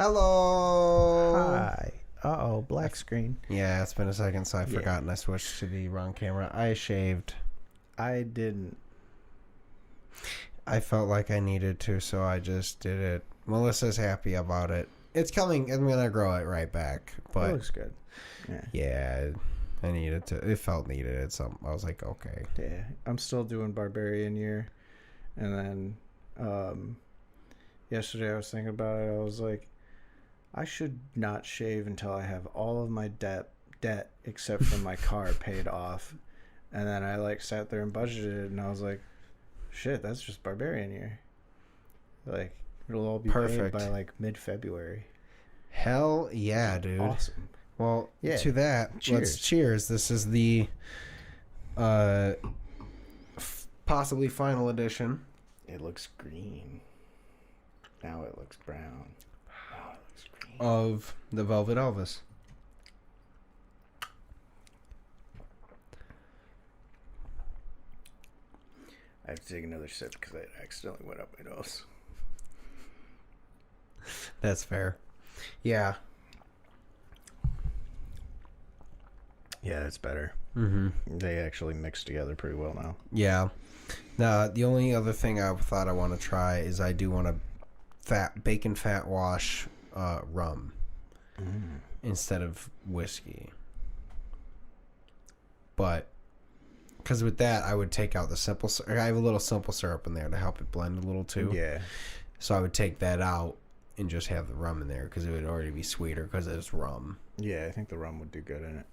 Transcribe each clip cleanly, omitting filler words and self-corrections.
Hello. Hi. Uh-oh, black screen. Yeah, it's been a second, so I've forgotten I switched to the wrong camera. I shaved. I didn't. I felt like I needed to, so I just did it. Melissa's happy about it. It's coming. I'm going to grow it right back. But It looks good. yeah, I needed to. It felt needed. I was like, okay. Yeah. I'm still doing Barbarian Year. And then yesterday I was thinking about it. I was like, I should not shave until I have all of my debt except for my car paid off. And then I sat there and budgeted it, and I was like, shit, that's just Barbarian Year. Like, it'll all be paid by mid-February. Hell yeah, dude. Awesome. Well, to that, let's cheers. This is the possibly final edition. It looks green. Now it looks brown. Now it looks green. Of the Velvet Elvis. I have to take another sip because it accidentally went up my nose. That's fair. Yeah. Yeah, that's better. Mm-hmm. They actually mix together pretty well now. Yeah. Now, the only other thing I thought I want to try is I do want to bacon fat wash rum instead of whiskey. But because with that, I would take out the simple syrup. I have a little simple syrup in there to help it blend a little too. Yeah. So I would take that out and just have the rum in there because it would already be sweeter because it's rum. Yeah, I think the rum would do good in it.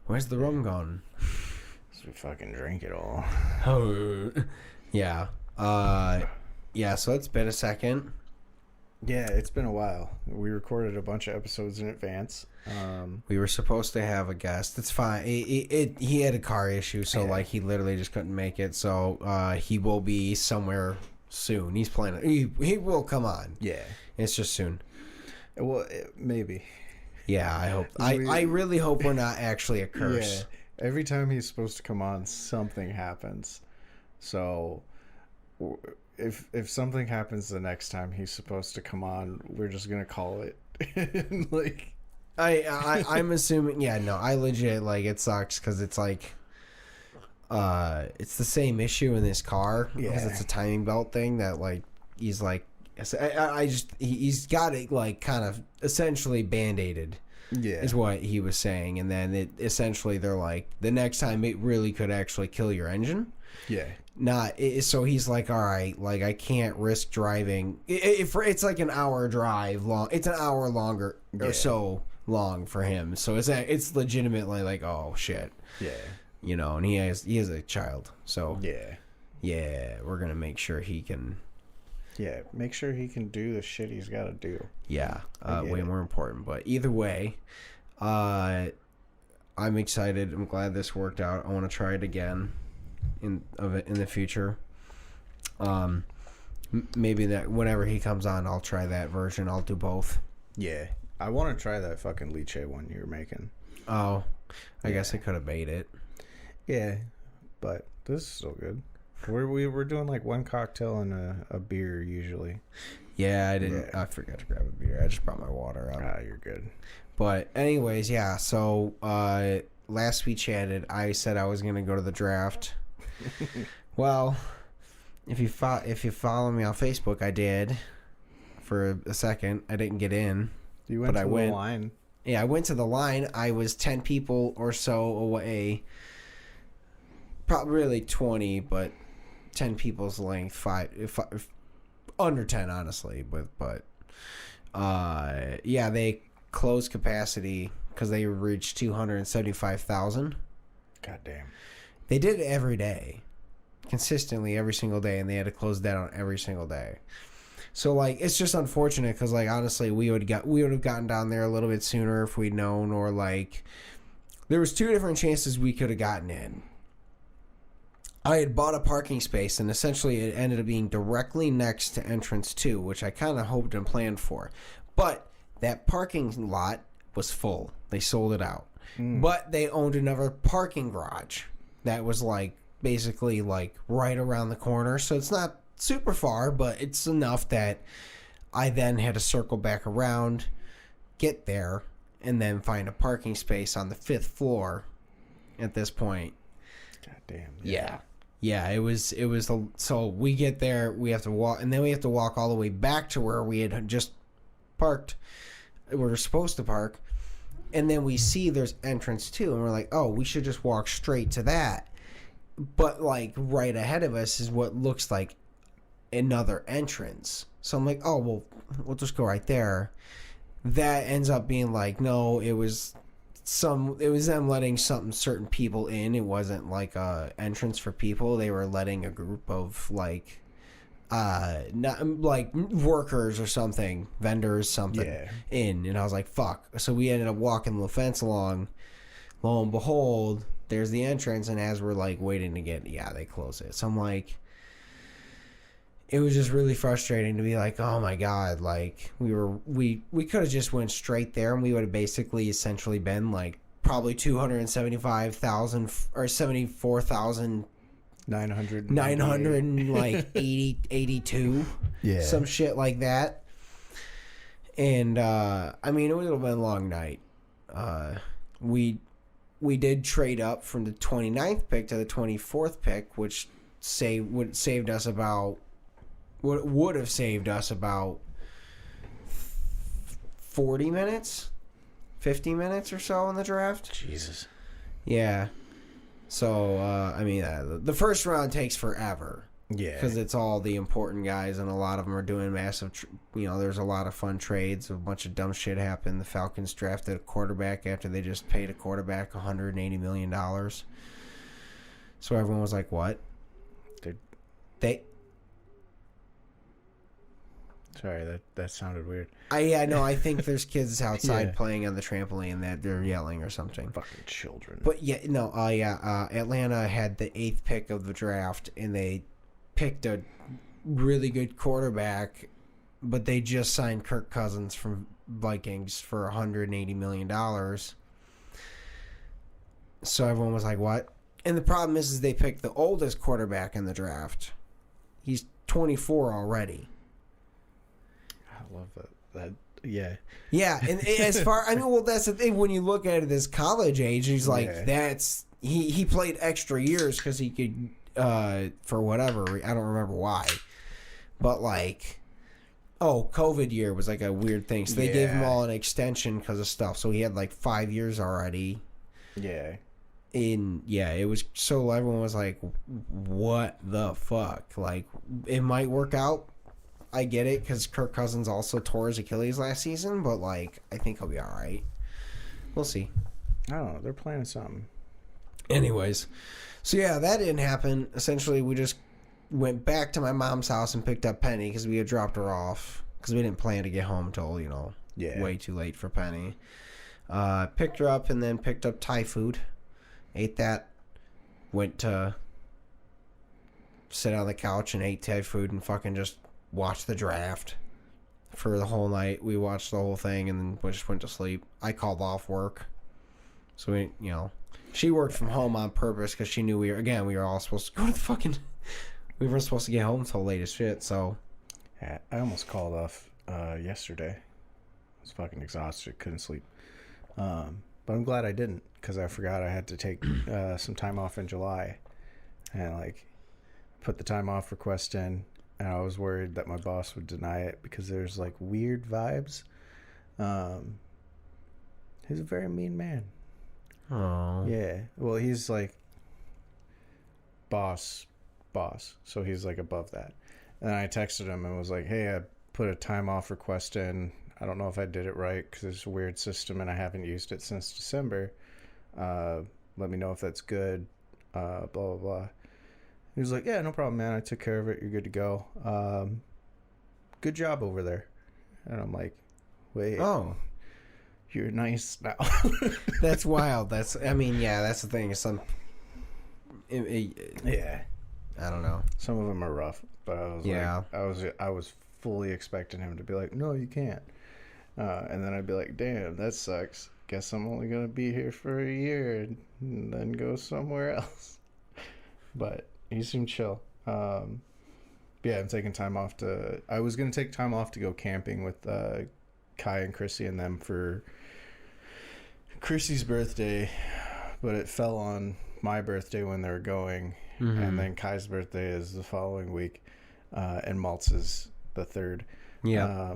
Where's the rum gone? So we fucking drink it all. Oh, yeah. Yeah, so it's been a second. Yeah, it's been a while. We recorded a bunch of episodes in advance. We were supposed to have a guest. It's fine. He had a car issue, so he literally just couldn't make it. So he will be somewhere soon. He's planning. He will come on. Yeah, it's just soon. Well, maybe. Yeah, I hope. I really hope we're not actually a curse. Yeah, every time he's supposed to come on, something happens. So if something happens the next time he's supposed to come on, we're just gonna call it. I'm assuming. Yeah, no, I legit it sucks because it's it's the same issue in this car because it's a timing belt thing that he's he's got it kind of essentially band-aided. Yeah, is what he was saying, and then essentially they're the next time it really could actually kill your engine. Yeah. So he's all right, I can't risk driving. It's an hour drive long. It's an hour longer or so long for him. So it's legitimately oh shit. Yeah. And he has a child. So yeah, we're gonna make sure he can. Yeah, make sure he can do the shit he's got to do. Yeah, way more important. But either way, I'm excited. I'm glad this worked out. I want to try it again in the future. Maybe that whenever he comes on, I'll try that version. I'll do both. Yeah, I want to try that fucking lychee one you were making. Oh, I guess I could have made it. Yeah, but this is still good. We're doing one cocktail and a beer usually. Yeah, I didn't. Yeah. I forgot to grab a beer. I just brought my water out. Ah, you're good. But anyways, yeah. So last we chatted, I said I was gonna go to the draft. Well, if you follow me on Facebook, I did for a second. I didn't get in. You went to the line. Yeah, I went to the line. I was 10 people or so away. Probably really 20, but 10 people's length, five under 10 honestly, but yeah, they closed capacity because they reached 275,000. God damn. They did it every day, consistently every single day, and they had to close down every single day. So it's just unfortunate because honestly, we would have gotten down there a little bit sooner if we'd known, or there was 2 different chances we could have gotten in. I had bought a parking space, and essentially it ended up being directly next to entrance 2, which I kind of hoped and planned for. But that parking lot was full. They sold it out. But they owned another parking garage that was basically right around the corner. So it's not super far, but it's enough that I then had to circle back around, get there, and then find a parking space on the 5th floor at this point. God damn. Yeah, it was so we get there, we have to walk, and then we have to walk all the way back to where we had just parked. We were supposed to park. And then we see there's entrance too, and we're like, oh, we should just walk straight to that. But like right ahead of us is what looks like another entrance. So I'm like, oh, well, we'll just go right there. That ends up being like, no, it was them letting certain people in. It wasn't like a entrance for people. They were letting a group of like not like workers or something, vendors, something in. And I was like, fuck. So we ended up walking the fence along. Lo and behold, there's the entrance, and as we're like waiting to get, they close it. So I'm like, it was just really frustrating to be like, oh my god, like we could have just went straight there, and we would have basically essentially been like probably 275,000 or 74,000 900 like 82, some shit like that. And I mean, it would have been a long night. We did trade up from the 29th pick to the 24th pick, which would have saved us about 40 minutes, 50 minutes or so in the draft. Jesus. Yeah. So, I mean, the first round takes forever. Yeah. Because it's all the important guys, and a lot of them are doing massive, there's a lot of fun trades. A bunch of dumb shit happened. The Falcons drafted a quarterback after they just paid a quarterback $180 million. So everyone was like, what? Sorry, that sounded weird. I think there's kids outside playing on the trampoline that they're yelling or something. Fucking children. But Atlanta had the 8th pick of the draft, and they picked a really good quarterback, but they just signed Kirk Cousins from Vikings for $180 million. So everyone was like, what? And the problem is they picked the oldest quarterback in the draft. He's 24 already. I love that. Yeah. Yeah, and that's the thing. When you look at it as college age, he's like, he played extra years because he could, for whatever, I don't remember why. But like, COVID year was like a weird thing. So they gave him all an extension because of stuff. So he had like 5 years already. Yeah. It was, so everyone was like, what the fuck? Like, it might work out. I get it, because Kirk Cousins also tore his Achilles last season, but, like, I think he'll be all right. We'll see. I don't know. They're planning something. Anyways. So, yeah, that didn't happen. Essentially, we just went back to my mom's house and picked up Penny, because we had dropped her off, because we didn't plan to get home until, way too late for Penny. Picked her up and then picked up Thai food. Ate that. Went to sit on the couch and ate Thai food and fucking just watched the draft for the whole night. We watched the whole thing and then we just went to sleep. I called off work. So we, she worked from home on purpose because she knew we were all supposed to go to the fucking, we weren't supposed to get home until late as shit, so. Yeah, I almost called off yesterday. I was fucking exhausted, couldn't sleep. But I'm glad I didn't, because I forgot I had to take some time off in July and like put the time off request in. And I was worried that my boss would deny it because there's like weird vibes. He's a very mean man. Oh. Yeah. Well, he's like boss. So he's like above that. And I texted him and was like, hey, I put a time off request in. I don't know if I did it right because it's a weird system and I haven't used it since December. Let me know if that's good. Blah, blah, blah. He was like, yeah, no problem, man. I took care of it. You're good to go. Good job over there. And I'm like, wait. Oh. You're nice now. That's wild. That's the thing. Yeah. I don't know. Some of them are rough, but I was fully expecting him to be like, no, you can't. And then I'd be like, damn, that sucks. Guess I'm only going to be here for a year and then go somewhere else. But he seemed chill. Yeah, I'm taking time off to... I was going to take time off to go camping with Kai and Chrissy and them for Chrissy's birthday, but it fell on my birthday when they were going, and then Kai's birthday is the following week, and Maltz is the 3rd. Yeah.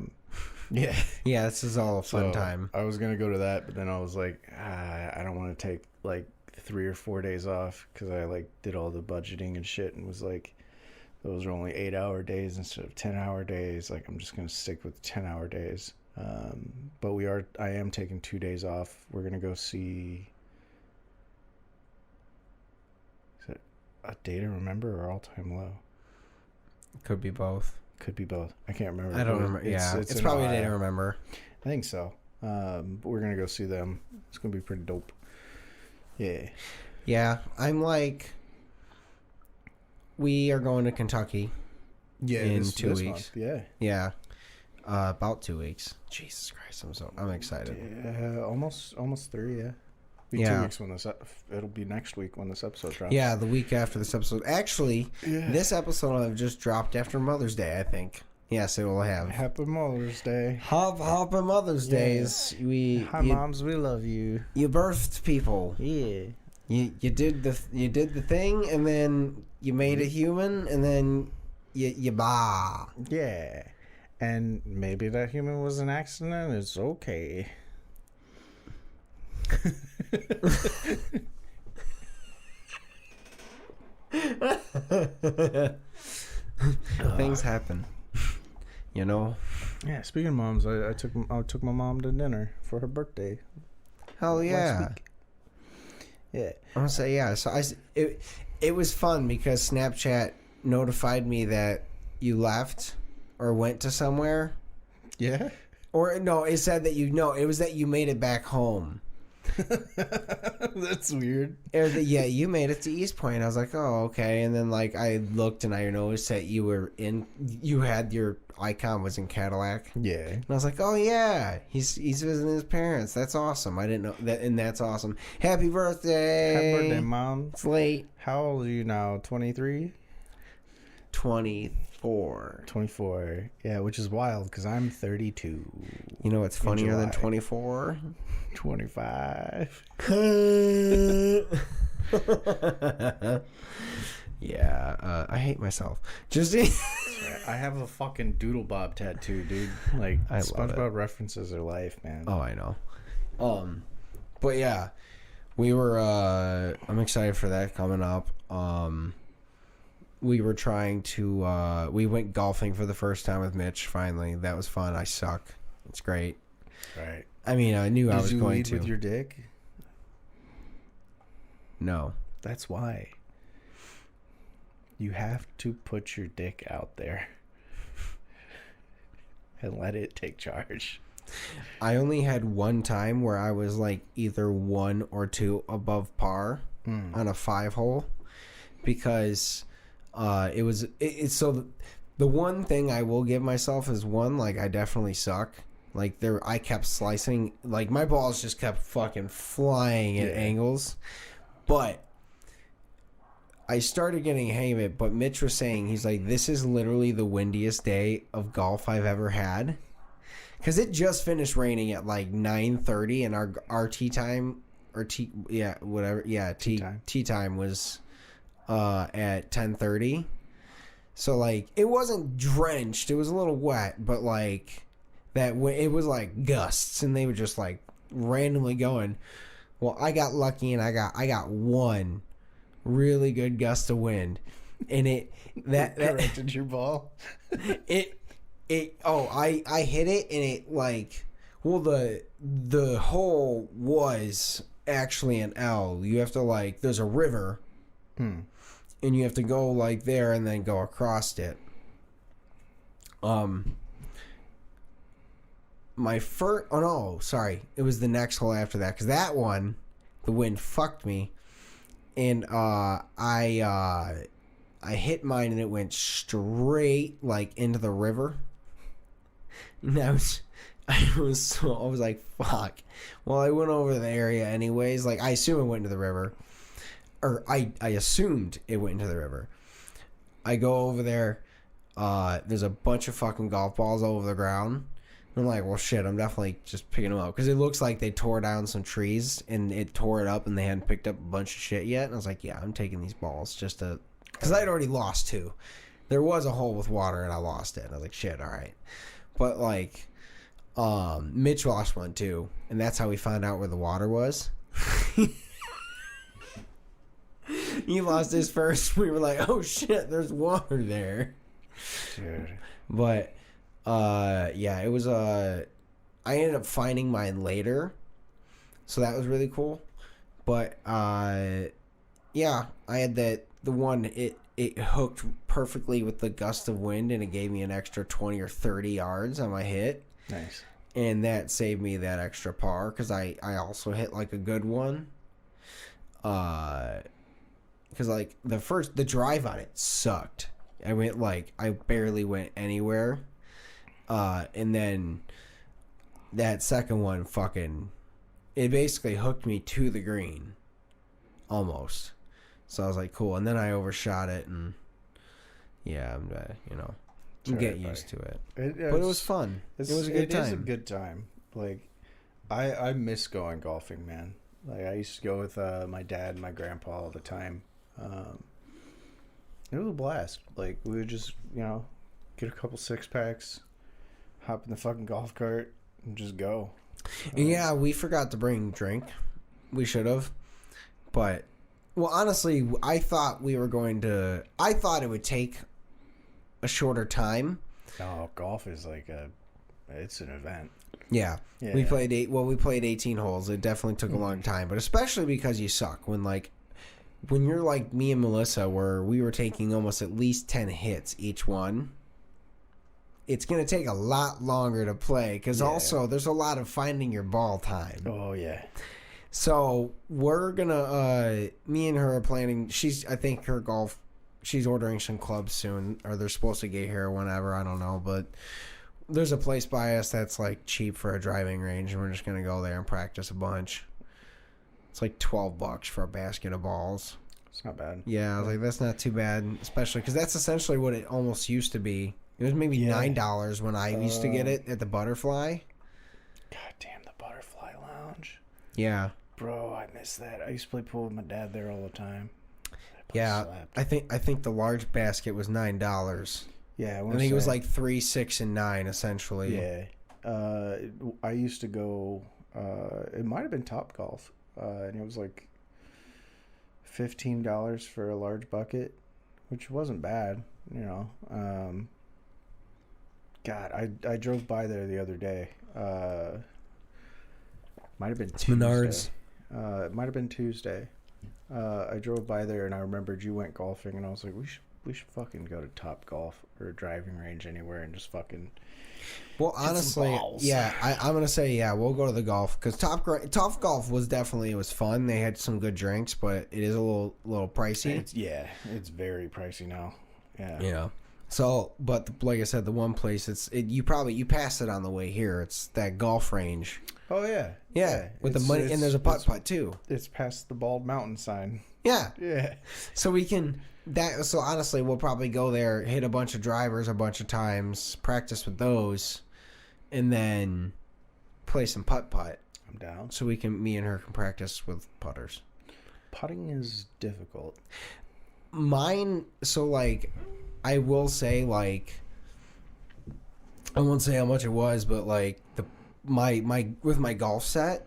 Yeah. Yeah, this is all a fun time. I was going to go to that, but then I was like, I don't want to take like 3 or 4 days off because I like did all the budgeting and shit and was like, those are only 8-hour days instead of 10-hour days. Like, I'm just going to stick with 10-hour days. But I am taking 2 days off. We're going to go see, is it A Day to Remember or All Time Low? Could be both. Could be both. I can't remember. I don't remember. It's probably A Day to Remember. I think so. But we're going to go see them. It's going to be pretty dope. Yeah. Yeah, I'm like, we are going to Kentucky. Yeah, in this 2 weeks. Month. Yeah. Yeah. About 2 weeks. Jesus Christ, I'm excited. Yeah, almost 3. Yeah. Be Yeah. 2 weeks when it'll be next week when this episode drops. Yeah, the week after this episode. Actually, this episode will have just dropped after Mother's Day, I think. Yes, it will have. Happy Mother's Day. Happy Mother's Days. Hi, moms, we love you. You birthed people. Yeah. You did the thing, and then you made a human, and then you bah. Yeah. And maybe that human was an accident. It's okay. Things happen. You know. Yeah. Speaking of moms, I took my mom to dinner for her birthday. Hell yeah. Last week. Yeah. I'm gonna say yeah. So it was fun because Snapchat notified me that you left or went to somewhere. Yeah. Or no, it said that it was that you made it back home. That's weird. You made it to East Point. I was like, oh, okay. And then like I looked and I noticed that you had your icon was in Cadillac. Yeah. And I was like, oh yeah, he's visiting his parents. That's awesome. I didn't know that, and that's awesome. Happy birthday. Happy birthday, Mom. It's late. How old are you now? 23? 24. 24. Yeah, which is wild because I'm 32. You know what's funnier than 24? 25. Yeah, I hate myself. Just I have a fucking Doodle Bob tattoo, dude. Like, I love SpongeBob references are life, man. Oh, I know. But yeah, we were. I'm excited for that coming up. We were trying to. We went golfing for the first time with Mitch. Finally, that was fun. I suck. It's great. Right. I mean, I knew I was Did you going lead to. with your dick? No. That's why. You have to put your dick out there and let it take charge. I only had one time where I was like either 1 or 2 above par on a 5-hole because so the one thing I will give myself is one, like I definitely suck. Like I kept slicing, like my balls just kept fucking flying at angles, but I started getting a hang of it. But Mitch was saying, he's like, this is literally the windiest day of golf I've ever had, because it just finished raining at like 9:30, and our tea time tea time was at 10:30. So like it wasn't drenched, it was a little wet, but like that it was like gusts, and they were just like randomly going. Well, I got lucky, and I got one really good gust of wind, and that corrected your ball. I hit it, and it like, well, the hole was actually an L. You have to like, there's a river, and you have to go like there and then go across it. It was the next hole after that, because that one, the wind fucked me, and I hit mine and it went straight like into the river. And I was like, fuck. Well, I went over the area anyways. Like, I assume it went into the river, or I assumed it went into the river. I go over there. there's a bunch of fucking golf balls all over the ground. And I'm like, well, shit, I'm definitely just picking them up. Because it looks like they tore down some trees and it tore it up and they hadn't picked up a bunch of shit yet. And I was like, yeah, I'm taking these balls just to... Because I'd already lost 2. There was a hole with water and I lost it. And I was like, shit, all right. But, like, Mitch lost one, too. And that's how we found out where the water was. He lost his first. We were like, oh, shit, there's water there. Dude. But, yeah, it was, I ended up finding mine later. So that was really cool. But, yeah, I had the one, it hooked perfectly with the gust of wind, and it gave me an extra 20 or 30 yards on my hit. Nice. And that saved me that extra par, because I also hit, like, a good one. Because, like, the drive on it sucked. I barely went anywhere. And then that second one it basically hooked me to the green. Almost. So I was like, cool. And then I overshot it, and yeah, I'm getting used to it. But it was fun. It was a good time. It is a good time. Like, I miss going golfing, man. Like, I used to go with my dad and my grandpa all the time. It was a blast. Like, we would just, get a couple 6-packs, hop in the fucking golf cart, and just go. Yeah, we forgot to bring drink. We should have. But, well, honestly, I thought it would take a shorter time. Oh, golf is like it's an event. Yeah. We played 18 holes. It definitely took a long time, but especially because you suck. When you're like me and Melissa, where we were taking almost at least 10 hits each one, it's going to take a lot longer to play, because also there's a lot of finding your ball time. Oh, yeah. So we're going to, me and her are planning, I think she's ordering some clubs soon, or they're supposed to get here whenever, I don't know, but there's a place by us that's like cheap for a driving range, and we're just going to go there and practice a bunch. It's like $12 for a basket of balls. It's not bad. Yeah, I was like, that's not too bad, especially because that's essentially what it almost used to be. It was maybe $9 when I used to get it at the Butterfly. God damn, the Butterfly Lounge. Yeah. Bro, I miss that. I used to play pool with my dad there all the time. Yeah, I think the large basket was $9. Yeah, I think it was like 3, 6, and 9 essentially. Yeah. I used to go. It might have been Top Golf. And it was like $15 for a large bucket, which wasn't bad, God, I drove by there the other day. Might have been Tuesday. Menards. It might have been Tuesday. I drove by there and I remembered you went golfing, and I was like, we should fucking go to Top Golf or a driving range anywhere and just fucking. Well, honestly, yeah, I'm going to say, yeah, we'll go to the golf, because Top Golf it was fun. They had some good drinks, but it is a little pricey. It's very pricey now. Yeah. Yeah. So, but like I said, the one place, you pass it on the way here. It's that golf range. Oh, yeah. Yeah. With the money, and there's a putt-putt, too. It's past the Bald Mountain sign. Yeah. Yeah. So we can... So honestly, we'll probably go there, hit a bunch of drivers a bunch of times, practice with those, and then play some putt-putt. I'm down. So me and her can practice with putters. Putting is difficult. Mine, so like, I will say, like, I won't say how much it was, but like with my golf set,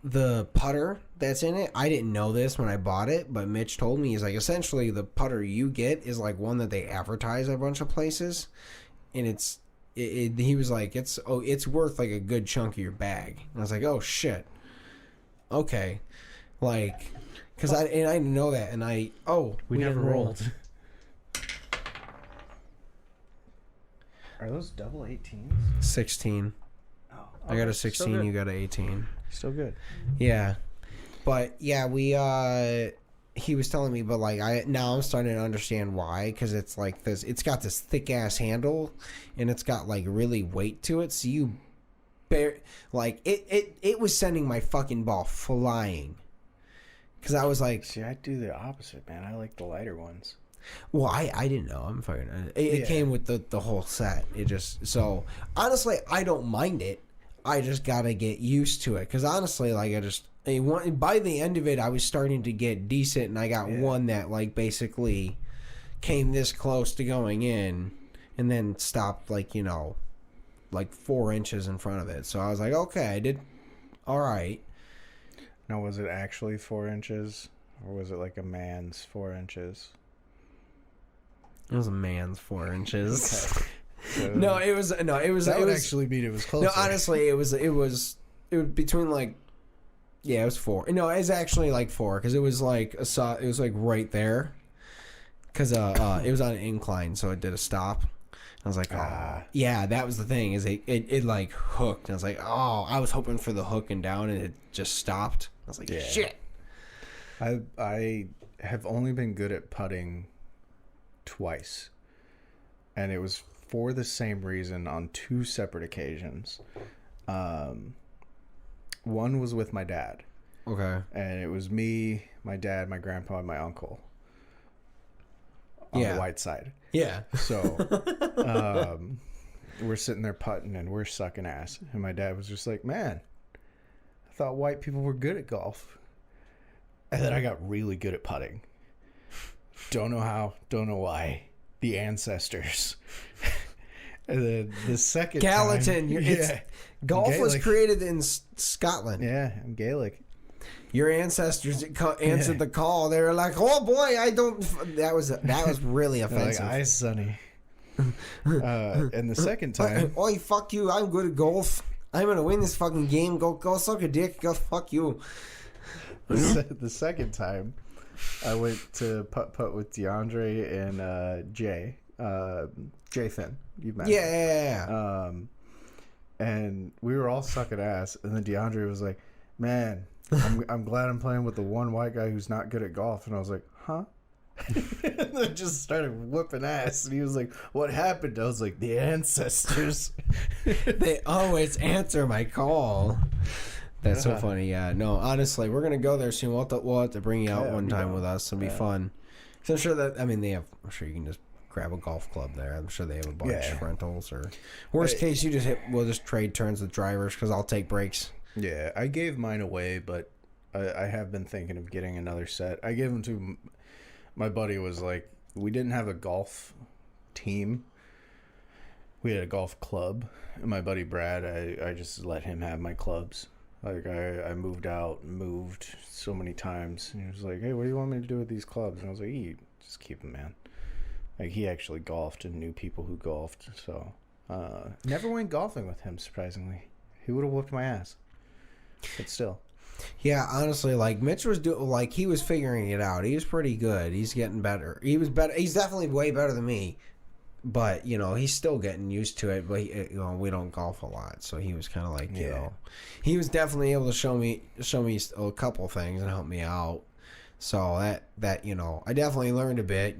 the putter that's in it, I didn't know this when I bought it, but Mitch told me, he's like, essentially the putter you get is like one that they advertise at a bunch of places, and he was like, it's worth like a good chunk of your bag. And I was like, oh shit, okay, like, because I didn't know that, and we never rolled. Are those double 18s? 16. Oh, I got a 16. You got an 18. Still good. Yeah, but yeah, he was telling me, but like now I'm starting to understand why, because it's like this. It's got this thick ass handle, and it's got like really weight to it. So you like it was sending my fucking ball flying. Because I was like, see, I do the opposite, man. I like the lighter ones. Well, I didn't know. I'm fucking. It came with the whole set. It just so honestly, I don't mind it. I just gotta get used to it because honestly, like by the end of it, I was starting to get decent, and I got one that like basically came this close to going in, and then stopped like 4 inches in front of it. So I was like, okay, I did all right. Now, was it actually 4 inches, or was it like a man's 4 inches? It was a man's 4 inches. Okay. So It was actually mean it was closer. No, honestly, it was between like, it was 4. No, it was actually like 4 because it was like it was like right there because it was on an incline, so it did a stop. I was like, yeah, that was the thing is it like hooked. And I was like, I was hoping for the hook and down, and it just stopped. I was like, shit. I have only been good at putting twice, and it was for the same reason on 2 separate occasions. One was with my dad. Okay. And it was me, my dad, my grandpa, and my uncle on the white side. Yeah. So we're sitting there putting and we're sucking ass. And my dad was just like, man, I thought white people were good at golf. And then I got really good at putting. Don't know how, don't know why. The ancestors. And then the second Gallatin. time... Golf Gaelic. was created in Scotland. Yeah, I'm Gaelic. Your ancestors answered the call. They were like, "Oh boy, I don't." That was really offensive. Like, aye, sonny. And the second time, oi, fuck you! I'm good at golf. I'm gonna win this fucking game. Go suck a dick. Go fuck you. The second time, I went to putt with DeAndre and Jay. Jay Finn, you've met. Yeah. And we were all sucking ass, and then DeAndre was like, "Man, I'm glad I'm playing with the one white guy who's not good at golf." And I was like, "Huh?" And then just started whooping ass, and he was like, "What happened?" I was like, "The ancestors." They always answer my call. That's so funny. Yeah. No, honestly, we're gonna go there soon. We'll have to bring you out one time with us. It'll be fun. So I'm sure that I'm sure you can just grab a golf club there. I'm sure they have a bunch of rentals. Or worst case, we'll just trade turns with drivers because I'll take breaks. Yeah, I gave mine away, but I have been thinking of getting another set. I gave them to my buddy. Was like, we didn't have a golf team. We had a golf club, and my buddy Brad, I just let him have my clubs. Like I moved so many times, and he was like, "Hey, what do you want me to do with these clubs?" And I was like, "You just keep them, man." Like, he actually golfed and knew people who golfed, so never went golfing with him, surprisingly. He would have whooped my ass. But still. Yeah, honestly, like, Mitch was he was figuring it out. He was pretty good. He's getting better. He was better. He's definitely way better than me. But, he's still getting used to it. But, we don't golf a lot. So he was kind of like, he was definitely able to show me a couple things and help me out. So that I definitely learned a bit.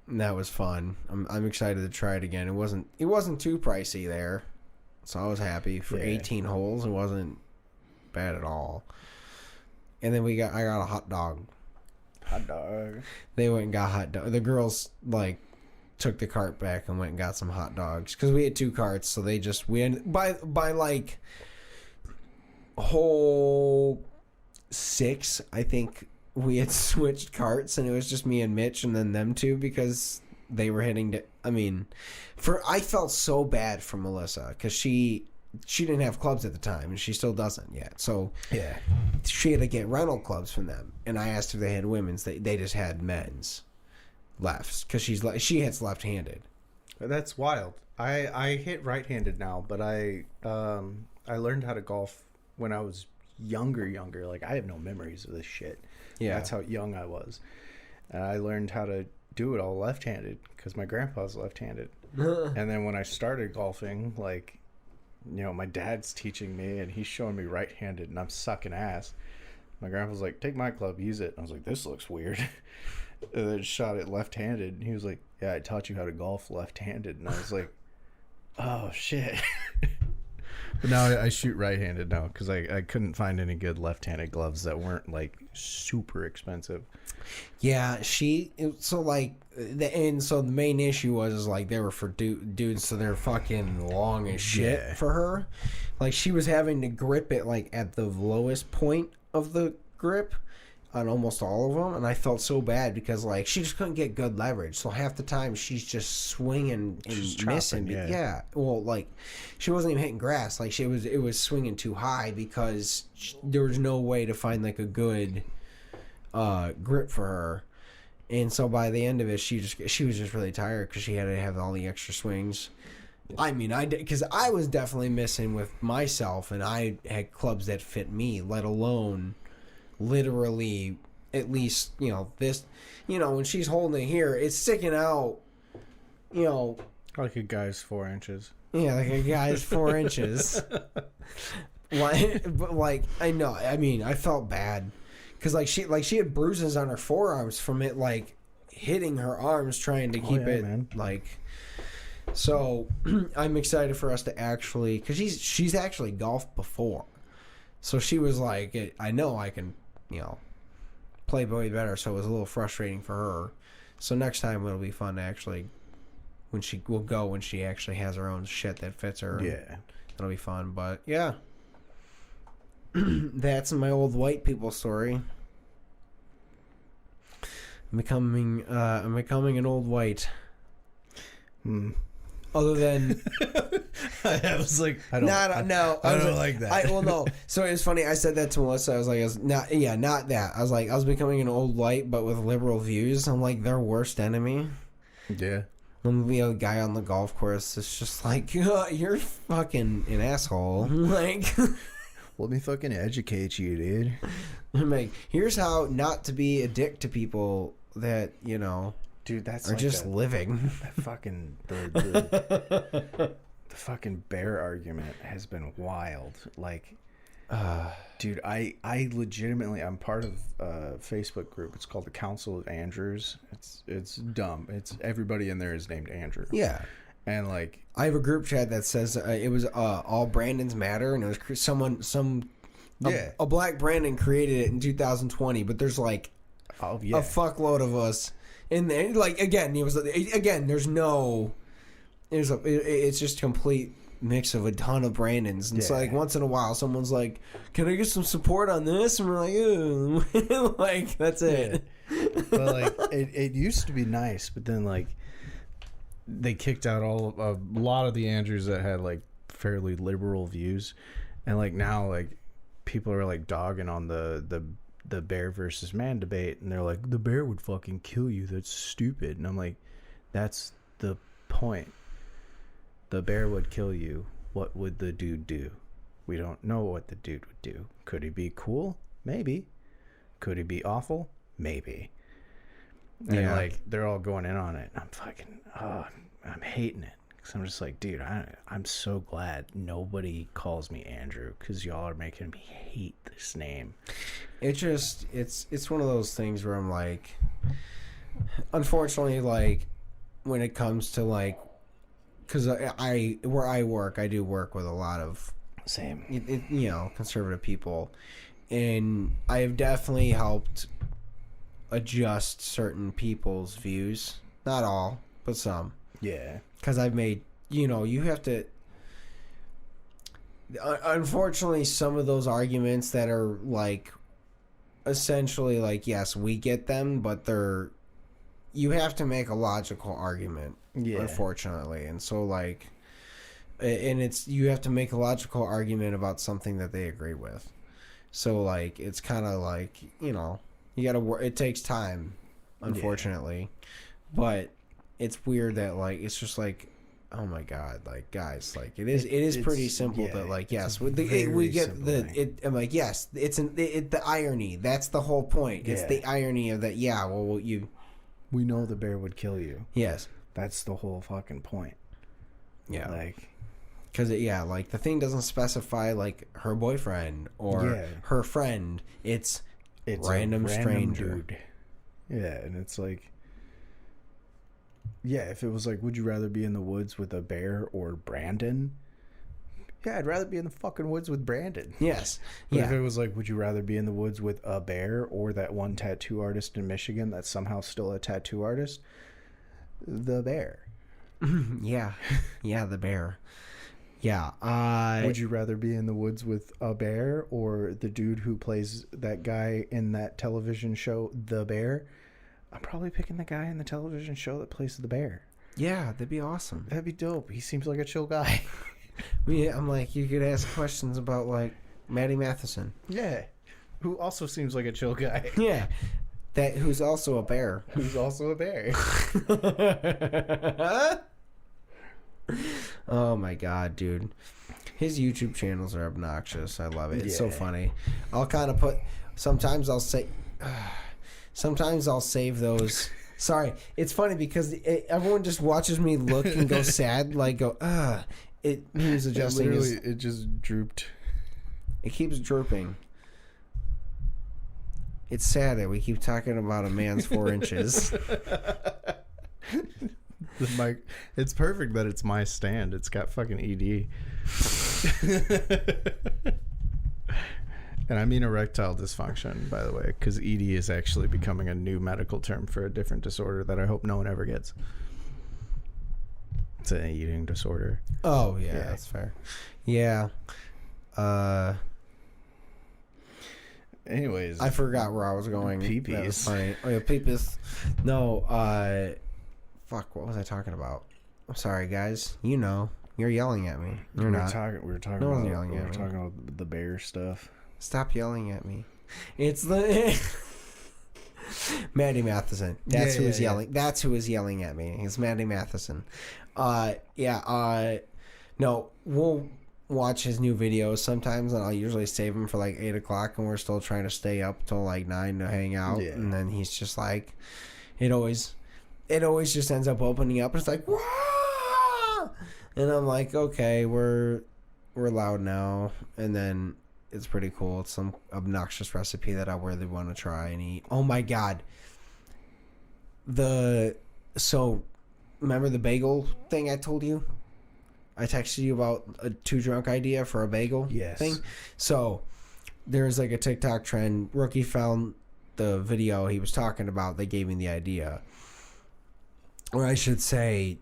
And that was fun. I'm excited to try it again. It wasn't too pricey there, so I was happy for 18 holes. It wasn't bad at all. And then I got a hot dog. Hot dog. They went and got hot dog. The girls took the cart back and went and got some hot dogs because we had 2 carts. So we ended by like hole 6, I think. We had switched carts, and it was just me and Mitch and then them 2 because they were hitting I felt so bad for Melissa because she didn't have clubs at the time, and she still doesn't yet. So she had to get rental clubs from them, and I asked if they had women's. They just had men's lefts because she hits left-handed. That's wild. I hit right-handed now, but I learned how to golf when I was younger. Like, I have no memories of this shit. Yeah, that's how young I was. And I learned how to do it all left-handed because my grandpa's left-handed. And then when I started golfing, like, my dad's teaching me and he's showing me right-handed, and I'm sucking ass. My grandpa's like, "Take my club, use it." And I was like, "This looks weird." And then shot it left-handed. And he was like, "Yeah, I taught you how to golf left-handed." And I was like, "Oh shit." But now I shoot right-handed now because I couldn't find any good left-handed gloves that weren't like super expensive. Yeah, so the main issue was like they were for dudes, so they're fucking long as shit for her. Like she was having to grip it like at the lowest point of the grip on almost all of them, and I felt so bad because like she just couldn't get good leverage. So half the time she's just swinging and Just missing. chopping, yeah. Well, like she wasn't even hitting grass. Like it was swinging too high because there was no way to find like a good grip for her. And so by the end of it, she was just really tired because she had to have all the extra swings. I mean, because I was definitely missing with myself, and I had clubs that fit me, let alone literally at least, this, when she's holding it here, it's sticking out, Like a guy's 4 inches. Yeah, like a guy's 4 inches. But like, I know, I mean, I felt bad. Because she had bruises on her forearms from it like hitting her arms trying to keep it man. Like. So I'm excited for us to actually, because she's actually golfed before, so she was like, I know I can play way better. So it was a little frustrating for her. So next time it'll be fun to actually when she actually has her own shit that fits her. Yeah, it'll be fun. But yeah. That's my old white people story. I'm becoming an old white. Other than I was like, I don't like that. No. So it was funny. I said that to Melissa. I was like, not that. I was like, I was becoming an old white, but with liberal views. I'm like their worst enemy. Yeah. The guy on the golf course is just like, you're fucking an asshole. Like. Let me fucking educate you, dude. I'm like, here's how not to be a dick to people that, dude, that's are like just living. That fucking the fucking bear argument has been wild. Like, dude, I legitimately, I'm part of a Facebook group. It's called the Council of Andrews. It's dumb. It's everybody in there is named Andrew. Yeah. And like, I have a group chat that says it was all Brandons matter, and it was a black Brandon created it in 2020, but there's like a fuckload of us in there. Like it's just a complete mix of a ton of Brandons, and so like once in a while someone's like, "Can I get some support on this?" And we're like, "Ooh," like that's it. But like it used to be nice, but then like. They kicked out a lot of the Andrews that had like fairly liberal views, and like now like people are like dogging on the bear versus man debate, and they're like, the bear would fucking kill you. That's stupid. And I'm like, that's the point. The bear would kill you. What would the dude do? We don't know what the dude would do. Could he be cool? Maybe. Could he be awful? Maybe. And like they're all going in on it. I'm fucking, I'm hating it because I'm just like, dude, I'm so glad nobody calls me Andrew because y'all are making me hate this name. It's one of those things where I'm like, unfortunately, like when it comes to like, because where I work, I do work with a lot of conservative people, and I have definitely helped adjust certain people's views. Not all, but some. Yeah. Because I've made, you have to... Unfortunately, some of those arguments that are, like, essentially, like, yes, we get them, but they're... You have to make a logical argument, unfortunately. And so, like... And you have to make a logical argument about something that they agree with. So, like, it's kind of like, you gotta work. It takes time, unfortunately, but it's weird that like it's just like, oh my god, like guys, like it is pretty simple. That like yes, we get I'm like yes, it's the irony. That's the whole point. It's the irony of that. Yeah, well, we know the bear would kill you. Yes, that's the whole fucking point. Yeah, like because like the thing doesn't specify like her boyfriend or her friend. It's random stranger. Dude. Yeah, and it's like, if it was like, would you rather be in the woods with a bear or Brandon? Yeah, I'd rather be in the fucking woods with Brandon. Yes. But Yeah. if it was like, would you rather be in the woods with a bear or that one tattoo artist in Michigan that's somehow still a tattoo artist? The bear. Yeah. Yeah, the bear. Yeah. Would you rather be in the woods with a bear or the dude who plays that guy in that television show, The Bear? I'm probably picking the guy in the television show that plays the bear. Yeah, that'd be awesome. That'd be dope. He seems like a chill guy. Yeah, I'm like, you could ask questions about, like, Maddie Matheson. Yeah. Who also seems like a chill guy. Yeah. Who's also a bear. Who's also a bear. Oh my god, dude. His YouTube channels are obnoxious. I love it. It's so funny. I'll kind of put... Sometimes I'll save those... Sorry. It's funny because everyone just watches me look and go sad. Like, go, he was adjusting his... It just drooped. It keeps drooping. It's sad that we keep talking about a man's 4 inches. The mic, it's perfect that it's my stand. It's got fucking ED. And I mean erectile dysfunction, by the way, because ED is actually becoming a new medical term for a different disorder that I hope no one ever gets. It's an eating disorder. Oh, yeah, that's fair. Yeah. Anyways. I forgot where I was going. Peepees. That was funny. Oh, yeah, peepees. No, fuck, what was I talking about? I'm sorry, guys. You know. You're yelling at me. You're not. We were talking No one's about, yelling at me. talking about the bear stuff. Stop yelling at me. It's the... Maddie Matheson. That's who is yelling. That's who is yelling at me. It's Maddie Matheson. No, we'll watch his new videos sometimes, and I'll usually save them for like 8 o'clock, and we're still trying to stay up till like 9 to hang out. Yeah. And then he's just like, it always just ends up opening up. And it's like, wah! And I'm like, okay, we're loud now. And then it's pretty cool. It's some obnoxious recipe that I really want to try and eat. Oh my god. So remember the bagel thing I told you? I texted you about a too drunk idea for a bagel thing. So there's like a TikTok trend. Rookie found the video he was talking about. They gave me the idea. Or I should say,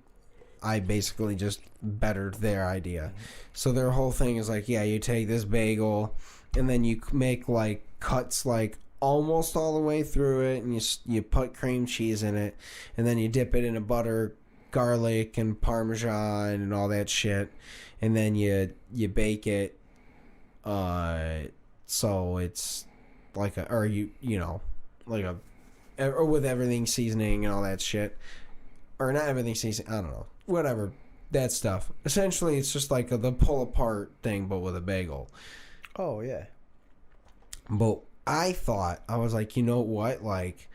I basically just bettered their idea. So their whole thing is like, yeah, you take this bagel and then you make like cuts like almost all the way through it, and you put cream cheese in it, and then you dip it in a butter, garlic, and Parmesan and all that shit, and then you bake it. So it's like or with everything seasoning and all that shit, or not everything seasoning. I don't know, whatever that stuff. Essentially, it's just like the pull apart thing, but with a bagel. Oh yeah. But I was like, you know what, like.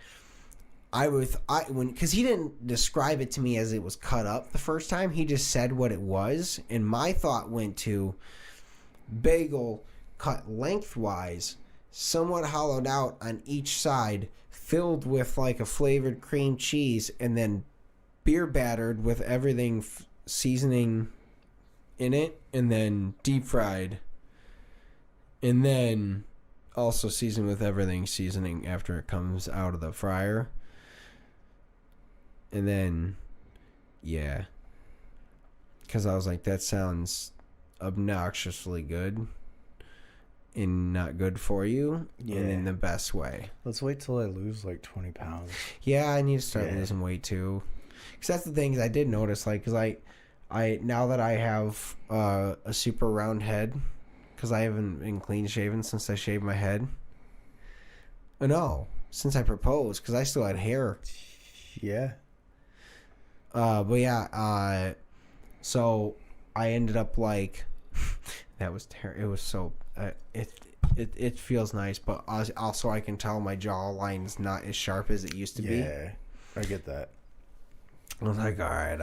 Because he didn't describe it to me as it was cut up the first time. He just said what it was, and my thought went to bagel cut lengthwise, somewhat hollowed out on each side, filled with like a flavored cream cheese, and then beer battered with everything seasoning in it, and then deep fried, and then also seasoned with everything seasoning after it comes out of the fryer. And then, yeah. Because I was like, that sounds obnoxiously good. And not good for you. Yeah. And in the best way. Let's wait till I lose like 20 pounds. Yeah, I need to start losing weight too. Because that's the thing I did notice. Like, because I now that I have a super round head. Because I haven't been clean shaven since I shaved my head. No, since I proposed. Because I still had hair. Yeah. But yeah, so I ended up like, that was terrible. It was so, it feels nice, but also I can tell my jawline's not as sharp as it used to be. Yeah, I get that. I was like, all right,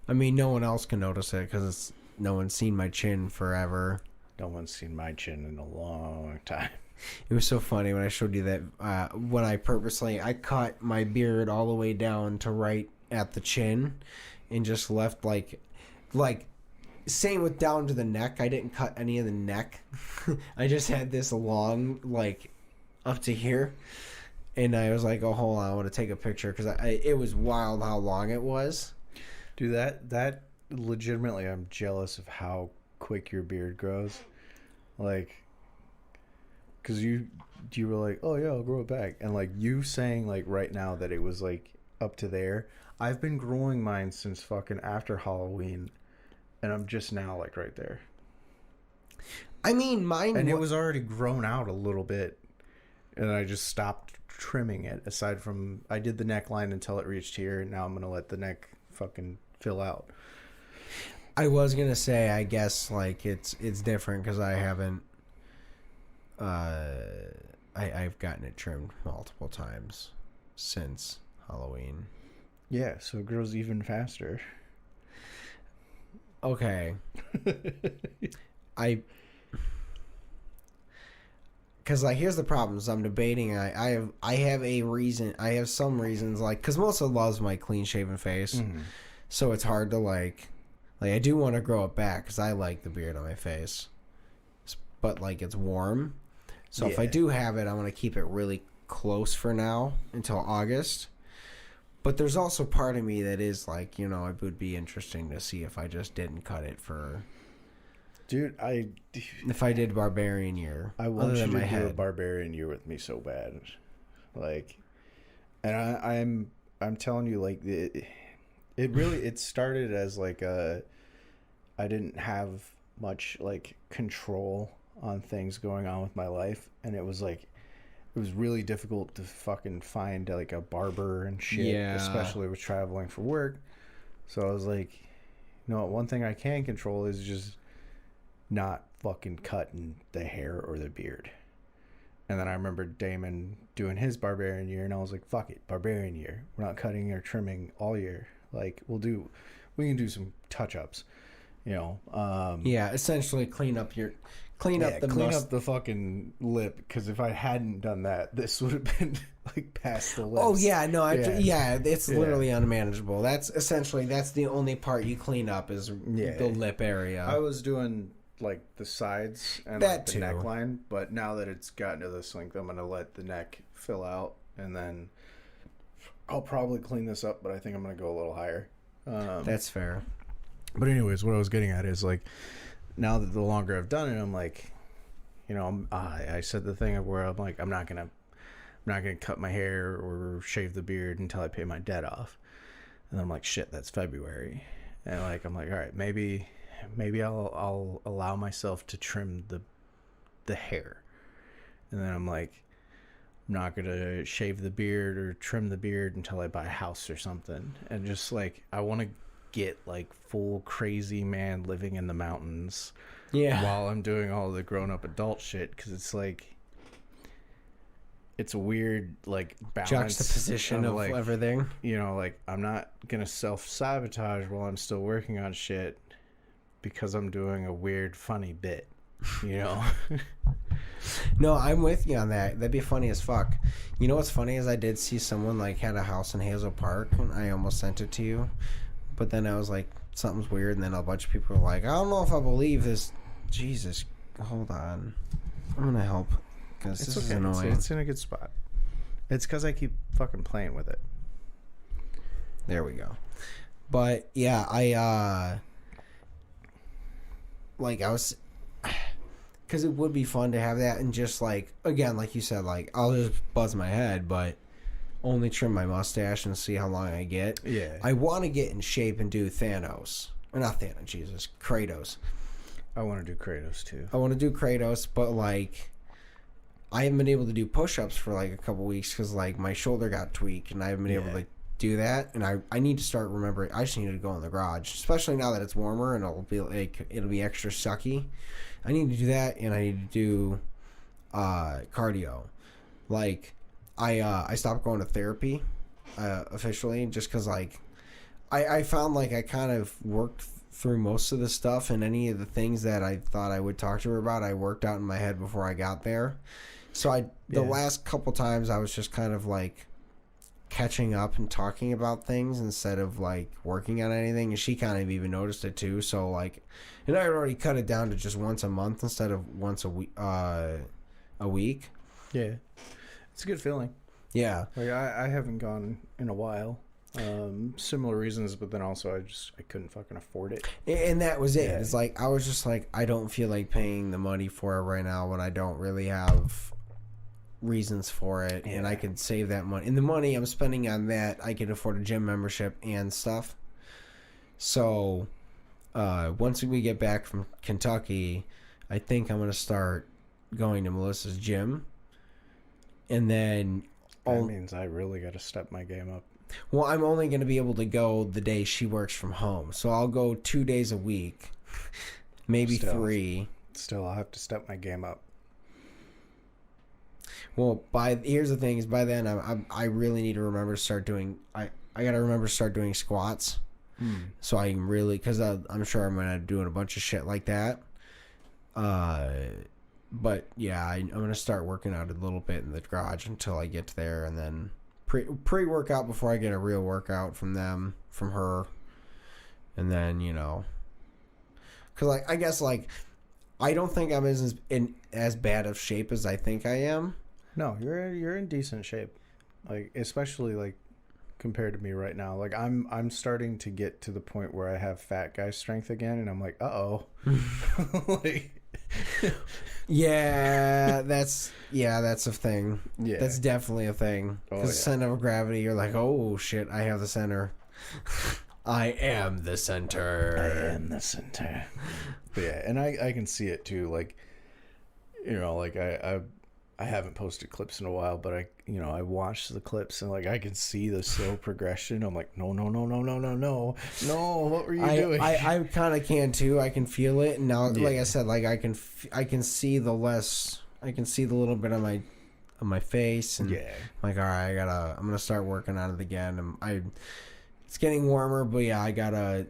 I mean, no one else can notice it because no one's seen my chin forever. No one's seen my chin in a long time. It was so funny when I showed you that, when I cut my beard all the way down to right at the chin and just left like same with down to the neck. I didn't cut any of the neck. I just had this long, like, up to here. And I was like, oh, hold on, I want to take a picture. Because it was wild how long it was. Dude, that legitimately, I'm jealous of how quick your beard grows. Like, because you were like, oh, yeah, I'll grow it back. And, like, you saying, like, right now that it was, like, up to there. I've been growing mine since fucking after Halloween. And I'm just now, like, right there. I mean, mine... And it was already grown out a little bit. And I just stopped trimming it. Aside from, I did the neckline until it reached here. And now I'm going to let the neck fucking fill out. I was going to say, I guess, like, it's different because I haven't... I've gotten it trimmed multiple times since Halloween. Yeah, so it grows even faster. Okay. Because, like, here's the problem. So I'm debating. I have a reason. I have some reasons, like, because Melissa loves my clean-shaven face. Mm-hmm. So it's hard to, like, I do want to grow it back because I like the beard on my face. But, like, it's warm. So if I do have it, I want to keep it really close for now until August. But there's also part of me that is like, you know, it would be interesting to see if I just didn't cut it for... Dude, if I did Barbarian Year. I want you to do a Barbarian Year with me so bad. Like, and I'm telling you, like, it started as like I didn't have much, like, control on things going on with my life. And it was like... It was really difficult to fucking find, like, a barber and shit, especially with traveling for work. So I was like, you know, one thing I can control is just not fucking cutting the hair or the beard. And then I remember Damon doing his Barbarian Year, and I was like, fuck it, Barbarian Year. We're not cutting or trimming all year. Like, we can do some touch-ups, you know. Essentially clean up the fucking lip, because if I hadn't done that, this would have been like past the lips. Oh yeah, no, it's literally unmanageable. That's the only part you clean up is the lip area. I was doing like the sides and like the neckline, but now that it's gotten to this length, I'm gonna let the neck fill out, and then I'll probably clean this up. But I think I'm gonna go a little higher. That's fair. But anyways, what I was getting at is, like, now that the longer I've done it, I'm like, you know, I said the thing where I'm like, I'm not gonna cut my hair or shave the beard until I pay my debt off. And I'm like, shit, that's February. And like, I'm like, all right, maybe I'll allow myself to trim the hair. And then I'm like, I'm not gonna shave the beard or trim the beard until I buy a house or something. And just like, I want to get like full crazy man living in the mountains while I'm doing all the grown-up adult shit, because it's like, it's a weird like balance, juxtaposition of like, everything, you know, like, I'm not gonna self-sabotage while I'm still working on shit because I'm doing a weird funny bit, you know. No, I'm with you on that. That'd be funny as fuck. You know what's funny is I did see someone like had a house in Hazel Park, and I almost sent it to you. But then I was like, something's weird, and then a bunch of people were like, I don't know if I believe this. Jesus, hold on. I'm going to help, because this is annoying. It's in a good spot. It's because I keep fucking playing with it. There we go. But, yeah, I was... Because it would be fun to have that, and just, like, again, like you said, like, I'll just buzz my head, but... only trim my mustache and see how long I get. Yeah. I want to get in shape and do Thanos. Or not Thanos, Jesus. Kratos. I want to do Kratos, too. I want to do Kratos, but, like, I haven't been able to do push-ups for, like, a couple weeks because, like, my shoulder got tweaked, and I haven't been able to do that. And I need to start remembering. I just need to go in the garage, especially now that it's warmer and it'll be extra sucky. I need to do that, and I need to do cardio. Like... I stopped going to therapy officially just because, like, I found, like, I kind of worked through most of the stuff, and any of the things that I thought I would talk to her about, I worked out in my head before I got there. So the last couple times I was just kind of, like, catching up and talking about things instead of like working on anything, and she kind of even noticed it too. So like, and I already cut it down to just once a month instead of once a week. Yeah, it's a good feeling. Yeah, Like I haven't gone in a while. Similar reasons, but then also I couldn't fucking afford it. and that was it. Yeah. It's like I was just like, I don't feel like paying the money for it right now when I don't really have reasons for it, and I could save that money. And the money I'm spending on that, I could afford a gym membership and stuff. So once we get back from Kentucky, I think I'm gonna start going to Melissa's gym, and then That means I really got to step my game up. well, I'm only going to be able to go the day she works from home. So I'll go 2 days a week, maybe 3. Still, I'll have to step my game up. Well, here's the thing: is by then I really need to remember to start doing. I got to remember to start doing squats. So I can really, because I'm sure I'm gonna doing a bunch of shit like that. But yeah, I'm gonna start working out a little bit in the garage until I get there, and then pre-workout before I get a real workout from her, and then because like I guess like I don't think I'm as bad of shape as I think I am. No, you're in decent shape, like especially like compared to me right now. Like I'm starting to get to the point where I have fat guy strength again, and I'm like, uh-oh. Like, that's a thing. Yeah, that's definitely a thing. Because center of gravity, you're like, oh shit, I have the center. I am the center. But yeah, and I can see it too. Like, like I haven't posted clips in a while, but I watched the clips and like I can see the slow progression. I'm like, no, what were you doing? I kind of can too. I can feel it, and now, like I said, like I can see the little bit on my face, and like, all right, I'm gonna start working on it again. And it's getting warmer, but yeah, I gotta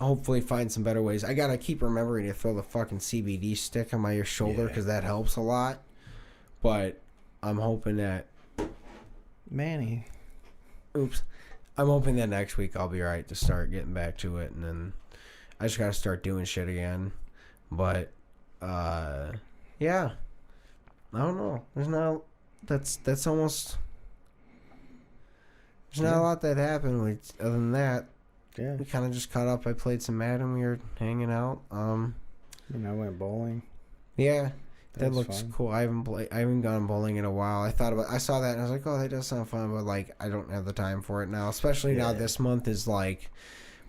hopefully find some better ways. I gotta keep remembering to throw the fucking CBD stick on my shoulder because that helps a lot. But I'm hoping that I'm hoping that next week I'll be right to start getting back to it, and then I just gotta start doing shit again. But yeah, I don't know. There's not a lot that happened. Other than that, we kind of just caught up. I played some Madden. We were hanging out. And I went bowling. Yeah. That looks fun. Cool. I haven't gone bowling in a while. I saw that and I was like, oh, that does sound fun, but like I don't have the time for it now. Especially now this month is like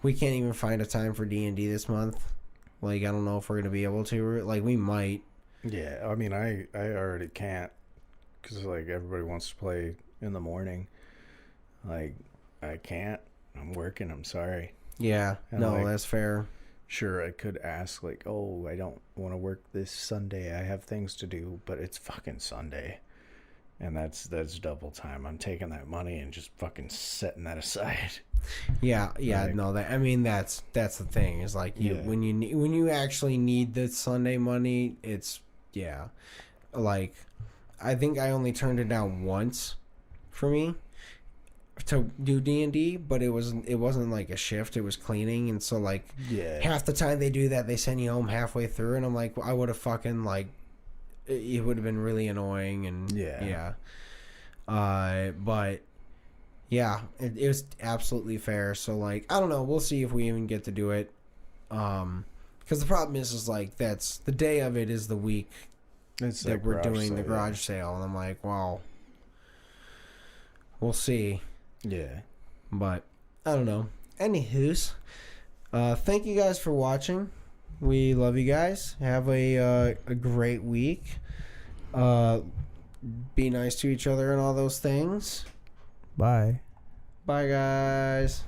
we can't even find a time for D&D this month. Like I don't know if we're gonna be able to. Like we might. Yeah, I mean I already can't because like everybody wants to play in the morning. Like I can't. I'm working. I'm sorry. Yeah. And no, that's fair. Sure, I could ask, like, oh, I don't want to work this Sunday. I have things to do, but it's fucking Sunday. And that's double time. I'm taking that money and just fucking setting that aside. Yeah, like, no, that's the thing. Is like when you actually need the Sunday money, it's like I think I only turned it down once for me to do D&D, but it wasn't like a shift. It was cleaning, and so like half the time they do that, they send you home halfway through, and I'm like, I would have fucking like it would have been really annoying, and but yeah, it was absolutely fair. So like I don't know, we'll see if we even get to do it, because the problem is like that's the day of it is the week that we're doing the garage sale, and I'm like, well, we'll see. Yeah. But I don't know. Anywho's, thank you guys for watching. We love you guys. Have a great week. Be nice to each other and all those things. Bye. Bye, guys.